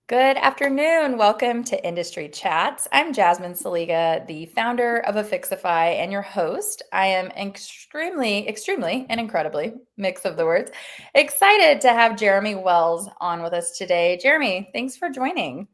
Good afternoon. Welcome to Industry Chats. I'm Jasmine Saliga, the founder of Affixify and your host. I am extremely, and incredibly, mix of the words, excited to have Jeremy Wells on with us today. Jeremy, thanks for joining.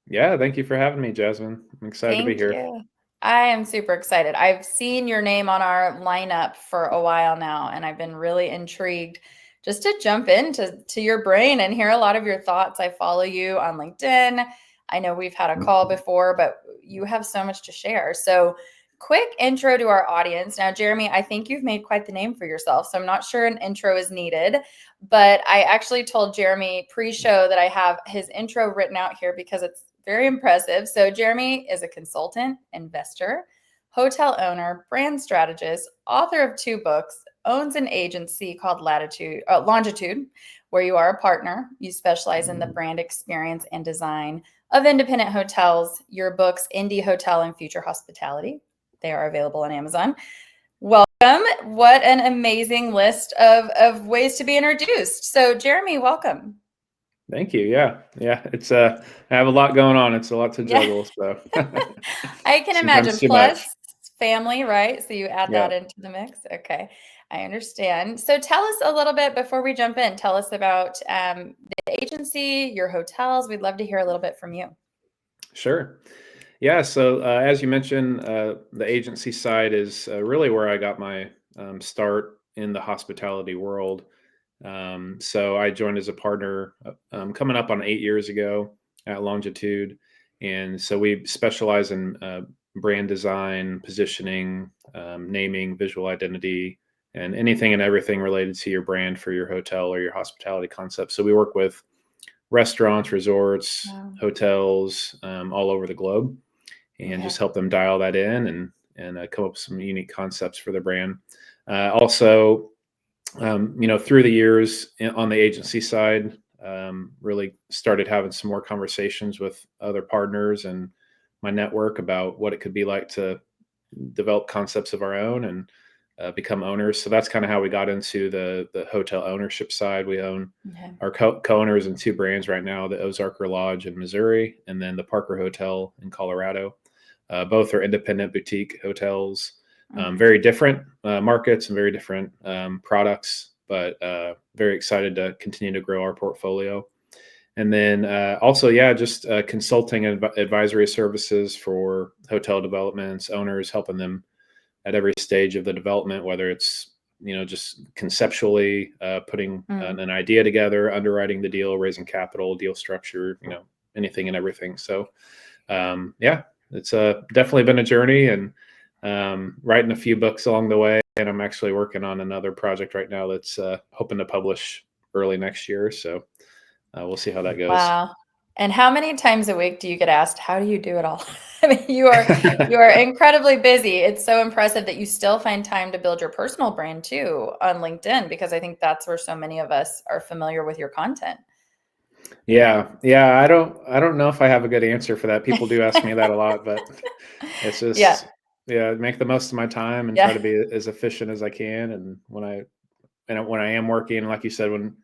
Yeah, thank you for having me, Jasmine. I'm excited to be Thank here. you. I am super excited. I've seen your name on our lineup for a while now, and I've been really intrigued just to jump into your brain and hear a lot of your thoughts. I follow you on LinkedIn. I know we've had a call before, but you have so much to share. So, quick intro to our audience. Now, Jeremy, I think you've made quite the name for yourself, so I'm not sure an intro is needed, but I actually told Jeremy pre-show that I have his intro written out here because it's very impressive. So, Jeremy is a consultant, investor, hotel owner, brand strategist, author of 2 books, owns an agency called Longitude, where you are a partner. You specialize in the brand experience and design of independent hotels. Your books, Indie Hotel and Future Hospitality, they are available on Amazon. Welcome. What an amazing list of ways to be introduced. So, Jeremy, welcome. Thank you. Yeah. It's I have a lot going on. It's a lot to Yeah. juggle, so I can sometimes imagine. too much. Plus family, right? So you add Yeah. that into the mix. Okay, I understand. So tell us a little bit before we jump in. Tell us about the agency, your hotels. We'd love to hear a little bit from you. Sure. Yeah, so as you mentioned, the agency side is really where I got my start in the hospitality world. So I joined as a partner coming up on 8 years ago at Longitude. And so we specialize in brand design, positioning, naming, visual identity, and anything and everything related to your brand for your hotel or your hospitality concept. So we work with restaurants, resorts, Wow. hotels all over the globe and Okay. just help them dial that in and come up with some unique concepts for their brand. Also, through the years on the agency side, really started having some more conversations with other partners and my network about what it could be like to develop concepts of our own and become owners. So that's kind of how we got into the hotel ownership side. We own Okay. our co-owners in 2 brands right now: the Ozarker Lodge in Missouri, and then the Parker Hotel in Colorado. Both are independent boutique hotels, Mm. very different markets and very different products, but very excited to continue to grow our portfolio. And then also, yeah, just consulting and advisory services for hotel developments, owners, helping them at every stage of the development, whether it's just conceptually putting Mm. an idea together, underwriting the deal, raising capital, deal structure, anything and everything. So yeah, it's definitely been a journey, and writing a few books along the way. And I'm actually working on another project right now that's hoping to publish early next year. So we'll see how that goes. Wow. And how many times a week do you get asked, how do you do it all? I mean, you are incredibly busy. It's so impressive that you still find time to build your personal brand too on LinkedIn, because I think that's where so many of us are familiar with your content. Yeah. I don't know if I have a good answer for that. People do ask me that a lot, but it's Yeah. just, yeah, make the most of my time and try Yeah. to be as efficient as I can. And when I am working, like you said, when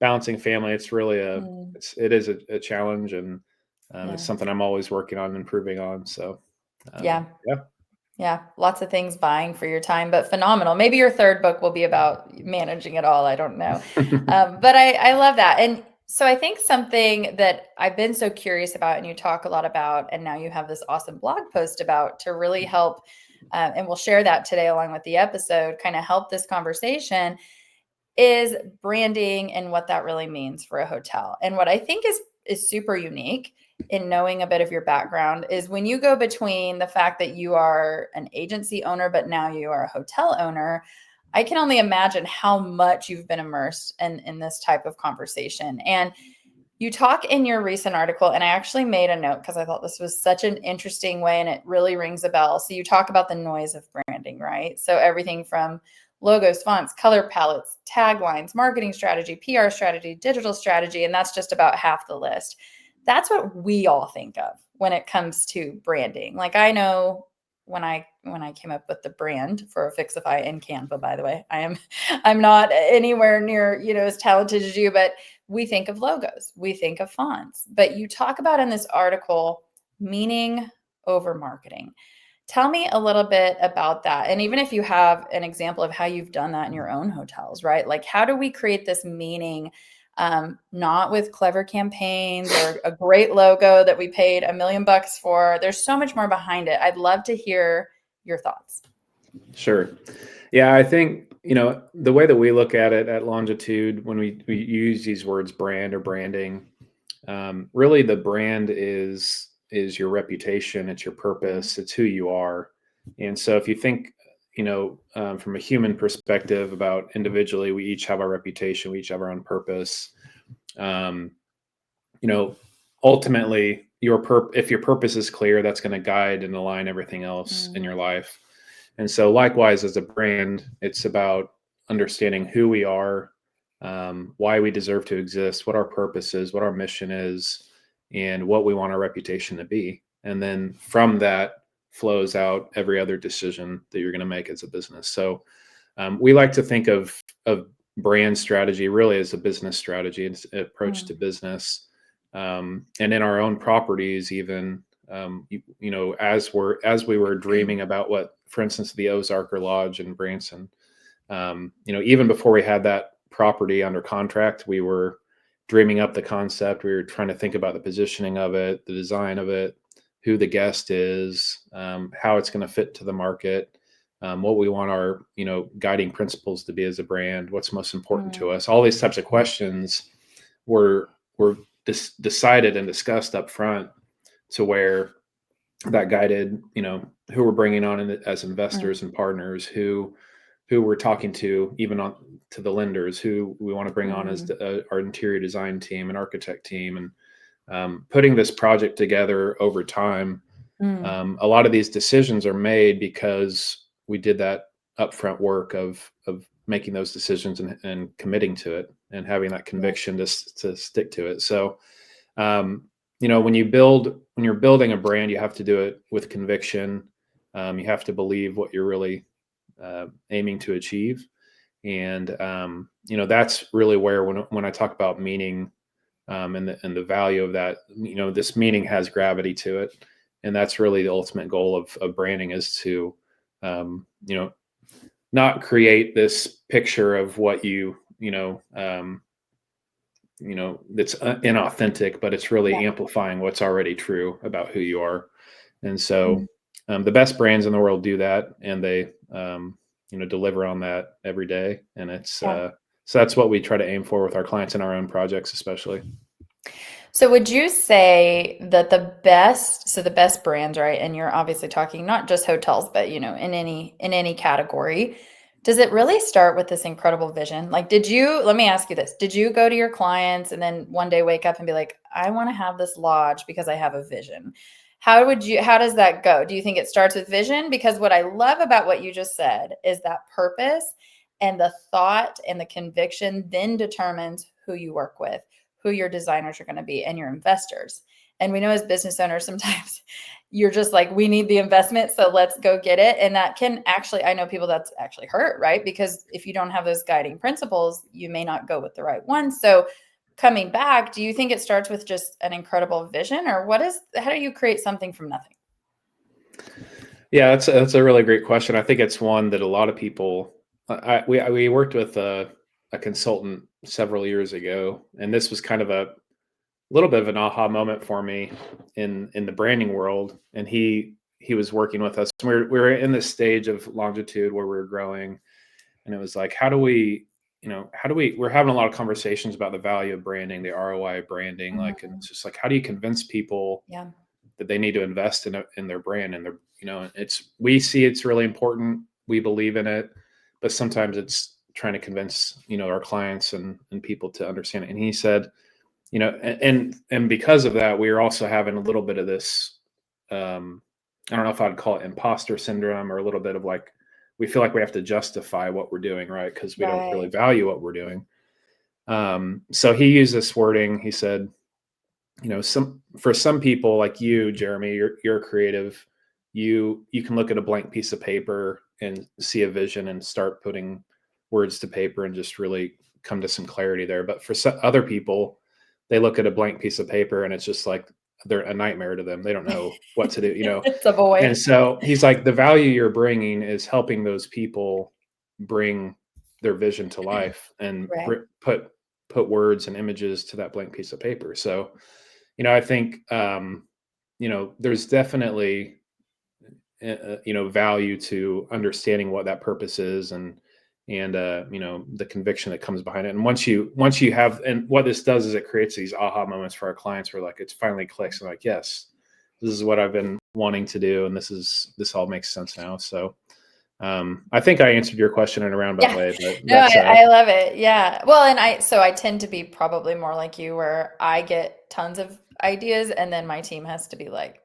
balancing family, it's really Mm, it is a challenge, and it's yeah. something I'm always working on, improving on. So Yeah. yeah. Yeah. Lots of things vying for your time, but phenomenal. Maybe your third book will be about managing it all. I don't know. But I love that. And so I think something that I've been so curious about, and you talk a lot about, and now you have this awesome blog post about to really help, and we'll share that today along with the episode, kind of help this conversation, is branding and what that really means for a hotel. And what I think is super unique in knowing a bit of your background is when you go between the fact that you are an agency owner but now you are a hotel owner. I can only imagine how much you've been immersed in this type of conversation. And you talk in your recent article, and I actually made a note because I thought this was such an interesting way and it really rings a bell. So you talk about the noise of branding, right? So everything from logos, fonts, color palettes, taglines, marketing strategy, PR strategy, digital strategy, and that's just about half the list. That's what we all think of when it comes to branding. Like I know when I came up with the brand for Affixify in Canva, by the way, I'm not anywhere near, as talented as you, but we think of logos, we think of fonts, but you talk about in this article meaning over marketing. Tell me a little bit about that. And even if you have an example of how you've done that in your own hotels, right? Like, how do we create this meaning, not with clever campaigns or a great logo that we paid $1 million for? There's so much more behind it. I'd love to hear your thoughts. Sure. Yeah, I think, the way that we look at it at Longitude, when we use these words brand or branding, really the brand is your reputation, it's your Mhm. purpose, it's who you are. And so if you think, from a human perspective about individually, we each have our reputation, we each have our own purpose. Um, you know, ultimately, if your purpose is clear, that's going to guide and align everything else in your Mm, life. And so, likewise, as a brand, it's about understanding who we are, why we deserve to exist, what our purpose is, what our mission is, and what we want our reputation to be. And then from that flows out every other decision that you're going to make as a business. So we like to think of brand strategy really as a business strategy. It's an approach to mm, business, and in our own properties, even as we were dreaming about what, for instance, the Ozarker Lodge in Branson. Even before we had that property under contract, we were dreaming up the concept. We were trying to think about the positioning of it, the design of it, who the guest is, how it's going to fit to the market, what we want our guiding principles to be as a brand, what's most important to mm, us. All these types of questions were decided and discussed up front, to where that guided who we're bringing on as mm. investors and partners, who we're talking to, even on to the lenders, who we want to bring on as Mm, our interior design team and architect team. And putting this project together over time, mm. a lot of these decisions are made because we did that upfront work of making those decisions and committing to it and having that Yeah, conviction to stick to it. So when you're building a brand, you have to do it with conviction. You have to believe what you're really aiming to achieve. And that's really where, when I talk about meaning, and the value of that, this meaning has gravity to it. And that's really the ultimate goal of branding, is to um, you know not create this picture of what that's inauthentic, but it's yeah. really amplifying what's already true about who you are. And Mm, so the best brands in the world do that, and they deliver on that every day. And it's yeah. so that's what we try to aim for with our clients in our own projects, especially. So would you say that the best brands, right? And you're obviously talking not just hotels, but in any category, does it really start with this incredible vision? Like, let me ask you this. Did you go to your clients and then one day wake up and be like, I want to have this lodge because I have a vision? How does that go? Do you think it starts with vision? Because what I love about what you just said is that purpose and the thought and the conviction then determines who you work with, who your designers are going to be, and your investors. And we know as business owners, sometimes you're just like, we need the investment, so let's go get it. And that can actually, I know people that's actually hurt, right? Because if you don't have those guiding principles, you may not go with the right one. So coming back, do you think it starts with just an incredible vision, or how do you create something from nothing? Yeah, that's a really great question. I think it's one that a lot of people. We worked with a consultant several years ago, and this was kind of a little bit of an aha moment for me in the branding world. And he was working with us. We were in this stage of Longitude where we were growing, and it was like, we're having a lot of conversations about the value of branding, the ROI of branding, like, and Mhm. it's just like, how do you convince people Yeah. that they need to invest in their brand, and we see it's really important, we believe in it, but sometimes it's trying to convince our clients and people to understand it. And he said, and because of that, we are also having a little bit of this, I don't know if I'd call it imposter syndrome, or a little bit of like, we feel like we have to justify what we're doing, right? Because we don't really Right. value what we're doing. So he used this wording. He said, some people like you, Jeremy, you're creative. You can look at a blank piece of paper and see a vision and start putting words to paper and just really come to some clarity there. But for other people, they look at a blank piece of paper and it's just like they're a nightmare to them. They don't know what to do, you know. It's a boy. And so he's like, the value you're bringing is helping those people bring their vision to life and Right. put words and images to that blank piece of paper. So, you know, I think you know, there's definitely you know, value to understanding what that purpose is, and you know, the conviction that comes behind it. And once you have, and what this does is it creates these aha moments for our clients where like it's finally clicks and like, yes, this is what I've been wanting to do, and this all makes sense now. So I think I answered your question in a roundabout Yeah. way, but No, that's I love it. Yeah. Well, and I tend to be probably more like you where I get tons of ideas and then my team has to be like,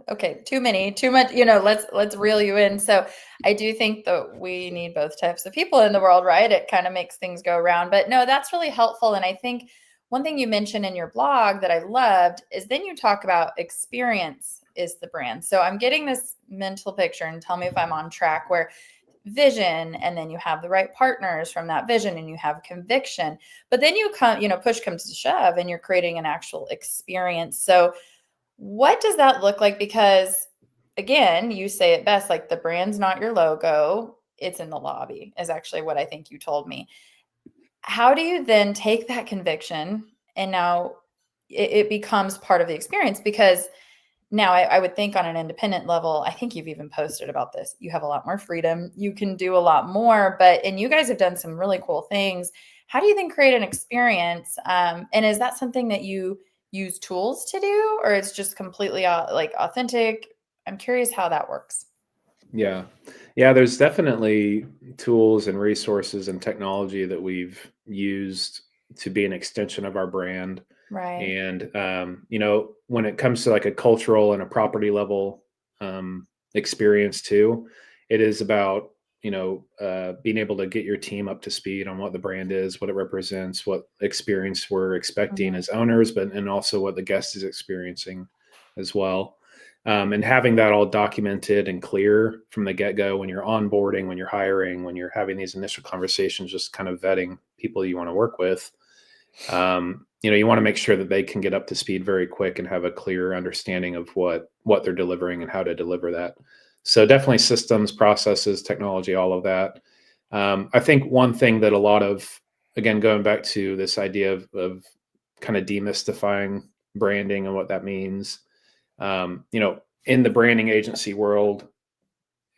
okay, too many, too much, let's reel you in. So I do think that we need both types of people in the world, right? It kind of makes things go around. But no, that's really helpful. And I think one thing you mentioned in your blog that I loved is then you talk about experience is the brand. So I'm getting this mental picture, and tell me if I'm on track, where vision, and then you have the right partners from that vision, and you have conviction, but then you come, push comes to shove and you're creating an actual experience. So what does that look like? Because again, you say it best, like the brand's not your logo, it's in the lobby, is actually what I think you told me. How do you then take that conviction and now it becomes part of the experience? Because now, I would think on an independent level, I think you've even posted about this. You have a lot more freedom. You can do a lot more, and you guys have done some really cool things. How do you then create an experience? And is that something that you use tools to do, or it's just completely like authentic? I'm curious how that works. Yeah. Yeah, there's definitely tools and resources and technology that we've used to be an extension of our brand. Right. And you know, when it comes to like a cultural and a property level experience too, it is about, you know, being able to get your team up to speed on what the brand is, what it represents, what experience we're expecting Mhm. as owners, but and also what the guest is experiencing as well. And having that all documented and clear from the get-go when you're onboarding, when you're hiring, when you're having these initial conversations, just kind of vetting people you want to work with. You know, you want to make sure that they can get up to speed very quick and have a clear understanding of what they're delivering and how to deliver that. So definitely systems, processes, technology, all of that. I think one thing that a lot of, again, going back to this idea of kind of demystifying branding and what that means, you know, in the branding agency world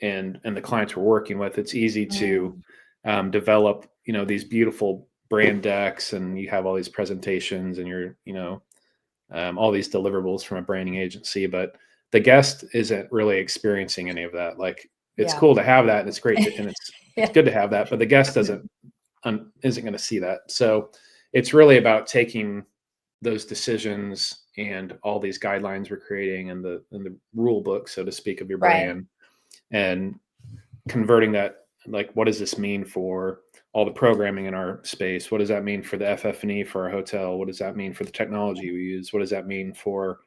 and the clients we're working with, it's easy to Mm, develop, you know, these beautiful brand decks, and you have all these presentations, and you're, you know, all these deliverables from a branding agency, but the guest isn't really experiencing any of that. Like, it's yeah. cool to have that, and it's great to, and it's Yeah. good to have that, but the guest isn't going to see that. So it's really about taking those decisions and all these guidelines we're creating, and the rule book, so to speak, of your Right. brand, and converting that, like, what does this mean for all the programming in our space? What does that mean for the FF&E for our hotel? What does that mean for the technology we use? What does that mean for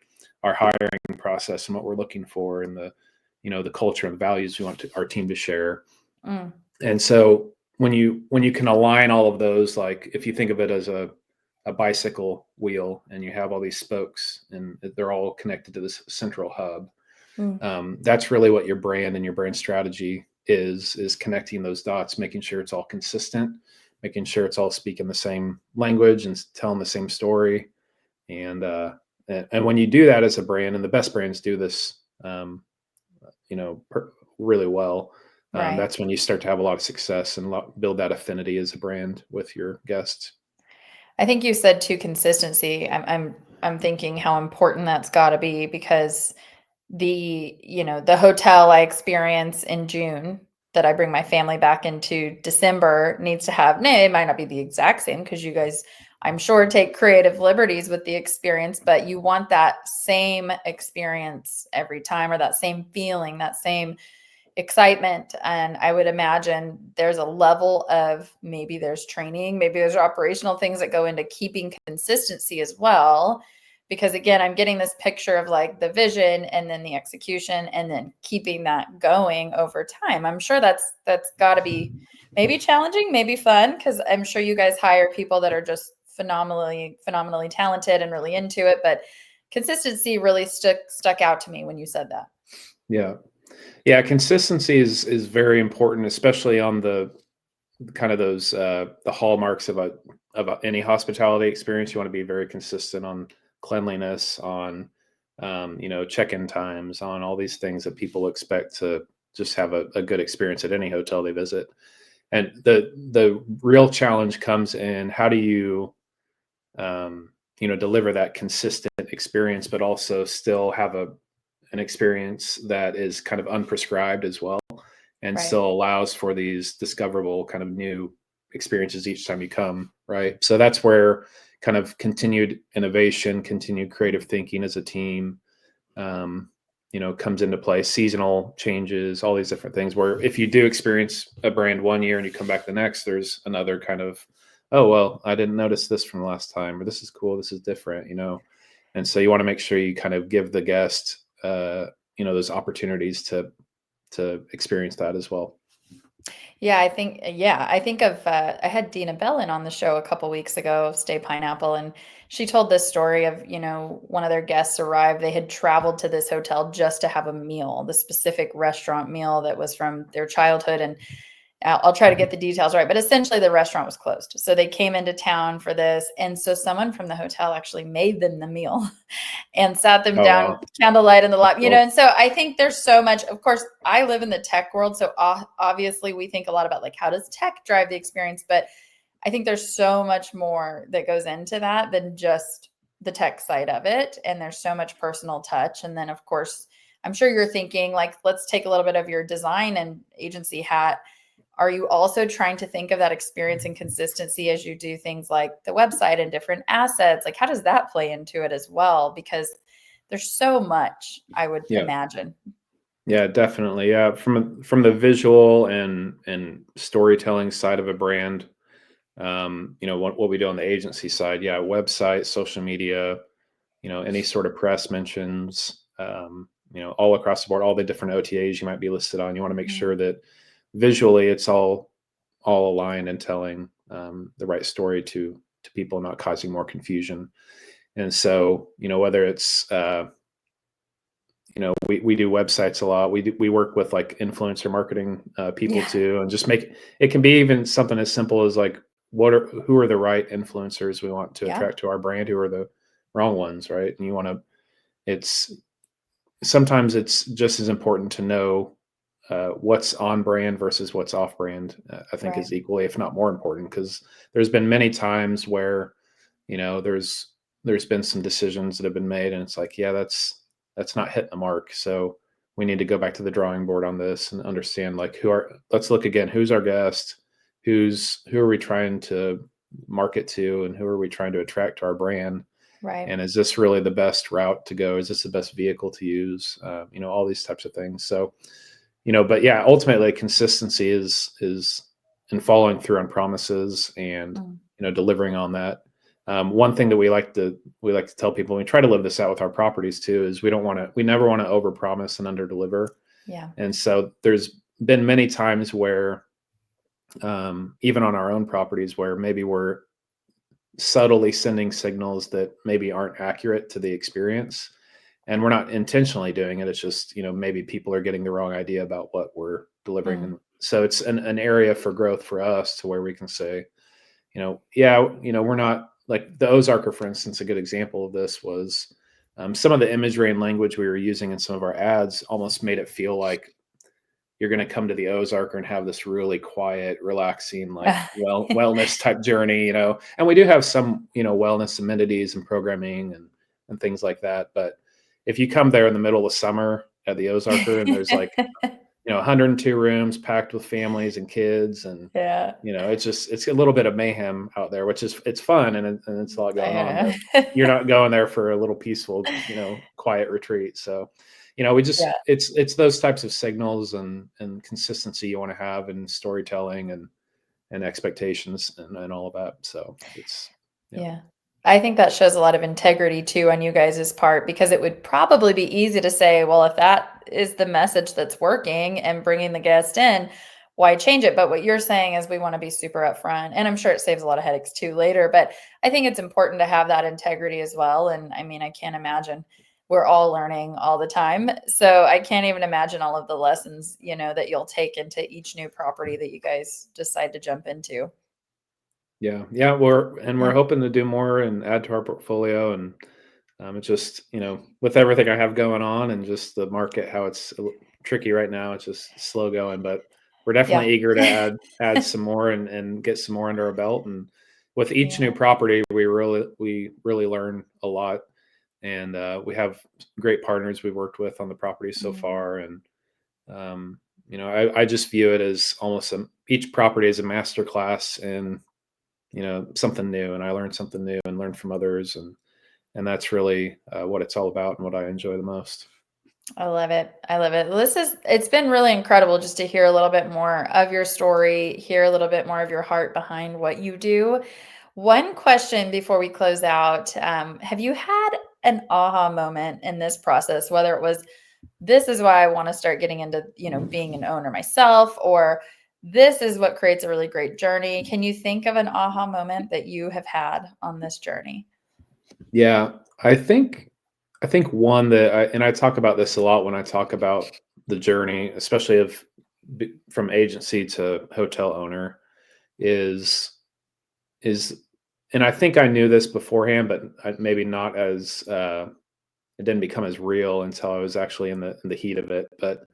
our hiring process and what we're looking for, and the, you know, the culture and values we want our team to share? Mm, And so when you can align all of those, like if you think of it as a bicycle wheel, and you have all these spokes and they're all connected to this central hub, mm, that's really what your brand and your brand strategy is connecting those dots, making sure it's all consistent, making sure it's all speaking the same language and telling the same story. And and when you do that as a brand, and the best brands do this, you know, really well, right. that's when you start to have a lot of success and build that affinity as a brand with your guests. I think you said too, consistency. I'm thinking how important that's got to be, because the hotel I experience in June that I bring my family back into December needs to have, no, it might not be the exact same because you guys, I'm sure, take creative liberties with the experience, but you want that same experience every time, or that same feeling, that same excitement. And I would imagine there's a level of, maybe there's training, maybe there's operational things that go into keeping consistency as well. Because again, I'm getting this picture of like the vision and then the execution and then keeping that going over time. I'm sure that's got to be Maybe challenging, maybe fun, because I'm sure you guys hire people that are just phenomenally talented and really into it. But consistency really stuck out to me when you said that. Yeah. Yeah, consistency is very important, especially on the kind of those the hallmarks of any hospitality experience. You want to be very consistent on cleanliness, on check-in times, on all these things that people expect to just have a good experience at any hotel they visit. And the real challenge comes in how do you deliver that consistent experience, but also still have an experience that is kind of unprescribed as well, and Right. still allows for these discoverable kind of new experiences each time you come, right? So that's where kind of continued innovation, continued creative thinking as a team, um, comes into play. Seasonal changes, all these different things. Where if you do experience a brand one year and you come back the next, there's another kind of, oh well, I didn't notice this from last time, or this is cool, this is different. And so you want to make sure you kind of give the guest, those opportunities to experience that as well. Yeah, I think of I had Dina Bellin on the show a couple weeks ago of Stay Pineapple, and she told this story of, one of their guests arrived. They had traveled to this hotel just to have a meal, the specific restaurant meal that was from their childhood. And I'll try to get the details right, but essentially the restaurant was closed. So they came into town for this. And so someone from the hotel actually made them the meal and sat them Oh down with wow, candlelight in the that's lobby, cool. and so I think there's so much. Of course, I live in the tech world, so obviously we think a lot about like how does tech drive the experience, but I think there's so much more that goes into that than just the tech side of it, and there's so much personal touch. And then of course, I'm sure you're thinking like, let's take a little bit of your design and agency hat. Are you also trying to think of that experience and consistency as you do things like the website and different assets? Like, how does that play into it as well? Because there's so much, I would Yeah. imagine. Yeah, definitely. Yeah, from the visual and storytelling side of a brand, what we do on the agency side, yeah, website, social media, any sort of press mentions, all across the board, all the different OTAs you might be listed on. You want to make Mhm. sure that visually it's all aligned and telling the right story to people, not causing more confusion. And so, whether it's we do websites a lot. We work with like influencer marketing people Yeah. too, and just make it can be even something as simple as like who are the right influencers we want to Yeah. attract to our brand, who are the wrong ones, right? And you want to it's sometimes it's just as important to know what's on brand versus what's off brand. I think Right. is equally, if not more important, because there's been many times where there's been some decisions that have been made, and it's like, yeah, that's not hitting the mark. So we need to go back to the drawing board on this and understand like let's look again, who's our guest, who are we trying to market to, and who are we trying to attract to our brand, Right. and is this really the best route to go? Is this the best vehicle to use? All these types of things. So, but yeah, ultimately consistency is in following through on promises and Mm. delivering on that. One thing that we like to tell people, and we try to live this out with our properties too, is we never want to overpromise and underdeliver. Yeah. And so there's been many times where even on our own properties where maybe we're subtly sending signals that maybe aren't accurate to the experience, and we're not intentionally doing it. It's just maybe people are getting the wrong idea about what we're delivering. Mm. And so it's an area for growth for us to where we can say, yeah, we're not like the Ozarker, for instance. A good example of this was some of the imagery and language we were using in some of our ads almost made it feel like you're going to come to the Ozark and have this really quiet, relaxing, like wellness type journey, And we do have some, wellness amenities and programming and things like that. But if you come there in the middle of summer at the Ozarker and there's like 102 rooms packed with families and kids, and Yeah. it's a little bit of mayhem out there, which is it's fun and it's a lot going on, but I you're know. not going there for a little peaceful, quiet retreat. So, we Yeah. just it's those types of signals and consistency you want to have in storytelling and expectations and all of that. So it's yeah. Yeah. I think that shows a lot of integrity too on you guys' part, because it would probably be easy to say, well, if that is the message that's working and bringing the guest in, why change it? But what you're saying is we want to be super upfront, and I'm sure it saves a lot of headaches too later. But I think it's important to have that integrity as well. And I mean, I can't imagine, we're all learning all the time. So I can't even imagine all of the lessons, that you'll take into each new property that you guys decide to jump into. Yeah, yeah, we're Yeah. hoping to do more and add to our portfolio, and it's just with everything I have going on and just the market how it's tricky right now, it's just slow going, but we're definitely Yeah. eager to add some more and get some more under our belt. And with each new Yeah. property, we really learn a lot, and we have great partners we've worked with on the property so Mm. far, and I just view it as almost each property is a master class in something new, and I learned something new and learn from others, and that's really what it's all about and what I enjoy the most. I love it. I love it. Well, it's been really incredible just to hear a little bit more of your story, hear a little bit more of your heart behind what you do. One question before we close out. Have you had an aha moment in this process, whether it was, this is why I want to start getting into, being an owner myself, or this is what creates a really great journey? Can you think of an aha moment that you have had on this journey? Yeah, I think one that I talk about this a lot when I talk about the journey, especially from agency to hotel owner, is is and I think I knew this beforehand, but maybe not as it didn't become as real until I was actually in the heat of it. But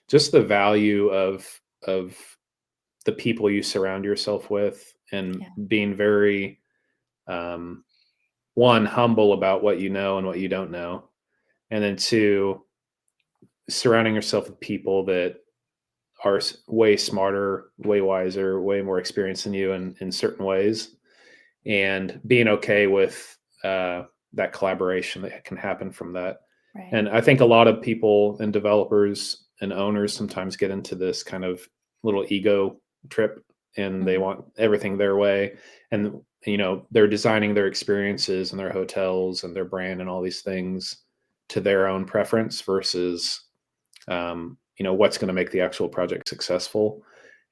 just the value of the people you surround yourself with, and Yeah. being very um, one, humble about what you know and what you don't know, and then two, surrounding yourself with people that are way smarter, way wiser, way more experienced than you in certain ways, and being okay with that collaboration that can happen from that. Right. And I think a lot of people and developers and owners sometimes get into this kind of little ego trip, and they Mhm. want everything their way. And, they're designing their experiences and their hotels and their brand and all these things to their own preference versus, what's going to make the actual project successful.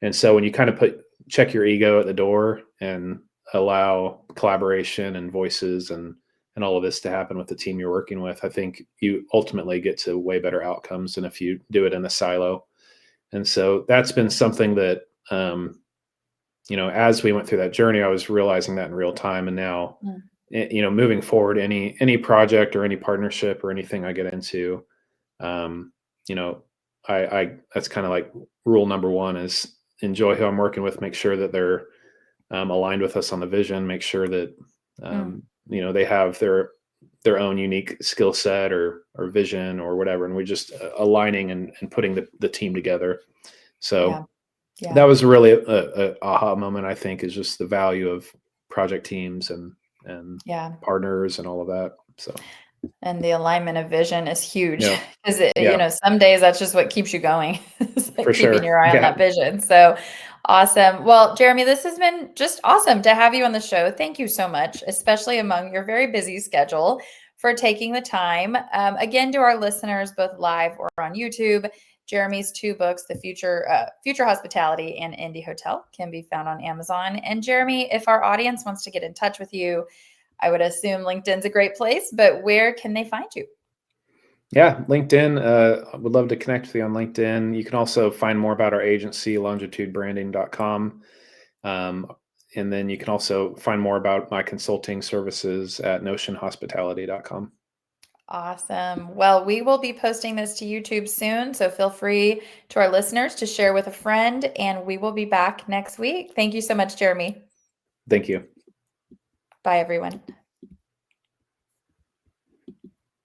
And so when you kind of check your ego at the door and allow collaboration and voices and all of this to happen with the team you're working with, I think you ultimately get to way better outcomes than if you do it in a silo. And so that's been something that, as we went through that journey, I was realizing that in real time. And now, Mm. moving forward, any project or any partnership or anything I get into, um, you know, I that's kind of like rule number one is enjoy who I'm working with, make sure that they're aligned with us on the vision, make sure that Mm. they have their own unique skill set or vision or whatever, and we're just aligning and putting the team together. Yeah. So that Yeah. was really a aha moment. I think is just the value of project teams and Yeah. partners and all of that. So And the alignment of vision is huge yeah, because yeah, some days that's just what keeps you going. It's like for keeping sure. your eye on Yeah, that vision. So awesome. Well, Jeremy, this has been just awesome to have you on the show. Thank you so much, especially among your very busy schedule, for taking the time. Again, to our listeners, both live or on YouTube, Jeremy's two books, The Future Hospitality and Indie Hotel, can be found on Amazon. And Jeremy, if our audience wants to get in touch with you, I would assume LinkedIn's a great place, but where can they find you? yeah. LinkedIn. I would love to connect with you on LinkedIn. You can also find more about our agency, longitudebranding.com. Um, and then you can also find more about my consulting services at notionhospitality.com. Awesome. Well, we will be posting this to YouTube soon, so feel free to our listeners to share with a friend, and we will be back next week. Thank you so much, Jeremy. Thank you. Bye, everyone.